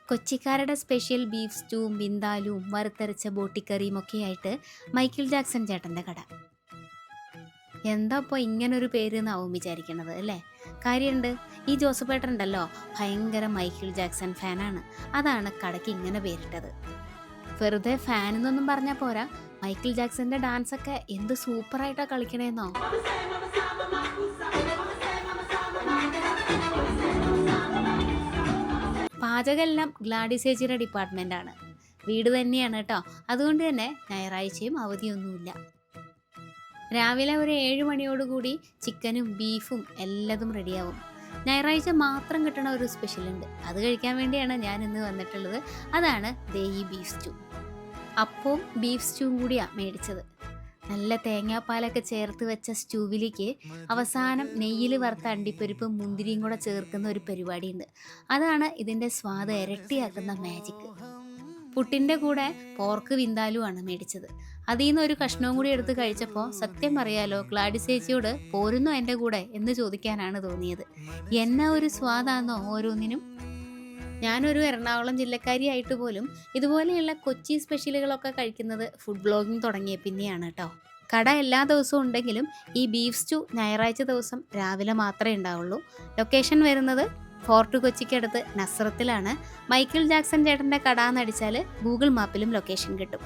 കൊച്ചിക്കാരുടെ special beef സ്റ്റൂവും ബിന്ദാലുവും വറുത്തരച്ച ബോട്ടിക്കറിയും ഒക്കെ ആയിട്ട് മൈക്കിൾ ജാക്സൺ ചേട്ടൻ്റെ കട. എന്താ ഇപ്പോൾ ഇങ്ങനൊരു പേര് എന്നാവും വിചാരിക്കണത് അല്ലേ? കാര്യമുണ്ട്. ഈ ജോസഫേട്ടൻ ഉണ്ടല്ലോ, ഭയങ്കര മൈക്കിൾ ജാക്സൺ ഫാനാണ്. അതാണ് കടയ്ക്ക് ഇങ്ങനെ പേരിട്ടത്. വെറുതെ ഫാൻ എന്നൊന്നും പറഞ്ഞാൽ പോരാ, മൈക്കിൾ ജാക്സന്റെ ഡാൻസ് ഒക്കെ എന്ത് സൂപ്പറായിട്ടാ കളിക്കണേന്നോ. പാചകമെല്ലാം ഗ്ലാഡിസ് ചേച്ചിയുടെ ഡിപ്പാർട്ട്മെൻ്റാണ്. വീട് തന്നെയാണ് കേട്ടോ. അതുകൊണ്ട് തന്നെ ഞായറാഴ്ചയും അവധിയൊന്നുമില്ല. രാവിലെ ഒരു 7 മണിയോടുകൂടി ചിക്കനും ബീഫും എല്ലാതും റെഡിയാവും. ഞായറാഴ്ച മാത്രം കിട്ടണ ഒരു സ്പെഷ്യലുണ്ട്. അത് കഴിക്കാൻ വേണ്ടിയാണ് ഞാൻ ഇന്ന് വന്നിട്ടുള്ളത്. അതാണ് ഈ ബീഫ് സ്റ്റൂ. അപ്പവും ബീഫ് സ്റ്റൂവും കൂടിയാണ് മേടിച്ചത്. നല്ല തേങ്ങാപ്പാലൊക്കെ ചേർത്ത് വെച്ച സ്റ്റൂവിലേക്ക് അവസാനം നെയ്യിൽ വറുത്ത അണ്ടിപ്പരിപ്പും മുന്തിരിയും കൂടെ ചേർക്കുന്ന ഒരു പരിപാടിയുണ്ട്. അതാണ് ഇതിൻ്റെ സ്വാദ് ഇരട്ടിയാക്കുന്ന മാജിക്. പുട്ടിൻ്റെ കൂടെ പോർക്ക് വിന്താലുമാണ് മേടിച്ചത്. അതിൽ നിന്ന് ഒരു കഷ്ണവും കൂടി എടുത്ത് കഴിച്ചപ്പോൾ സത്യം പറയാലോ, ഗ്ലാഡിസ് ചേച്ചിയോട് പോരുന്നോ എൻ്റെ കൂടെ എന്ന് ചോദിക്കാനാണ് തോന്നിയത്. എന്നാ ഒരു സ്വാദാന്നോ ഓരോന്നിനും. ഞാനൊരു എറണാകുളം ജില്ലക്കാരിയായിട്ട് പോലും ഇതുപോലെയുള്ള കൊച്ചി സ്പെഷ്യലുകളൊക്കെ കഴിക്കുന്നത് ഫുഡ് ബ്ലോഗിങ് തുടങ്ങിയ പിന്നെയാണ് കേട്ടോ. കട എല്ലാ ദിവസവും ഉണ്ടെങ്കിലും ഈ ബീഫ് സ്റ്റൂ ഞായറാഴ്ച ദിവസം രാവിലെ മാത്രമേ ഉണ്ടാവുള്ളൂ. ലൊക്കേഷൻ വരുന്നത് ഫോർട്ട് കൊച്ചിക്കടുത്ത് നസ്രത്തിലാണ്. മൈക്കിൾ ജാക്സൺ ചേട്ടൻ്റെ കട എന്നടിച്ചാൽ ഗൂഗിൾ മാപ്പിലും ലൊക്കേഷൻ കിട്ടും.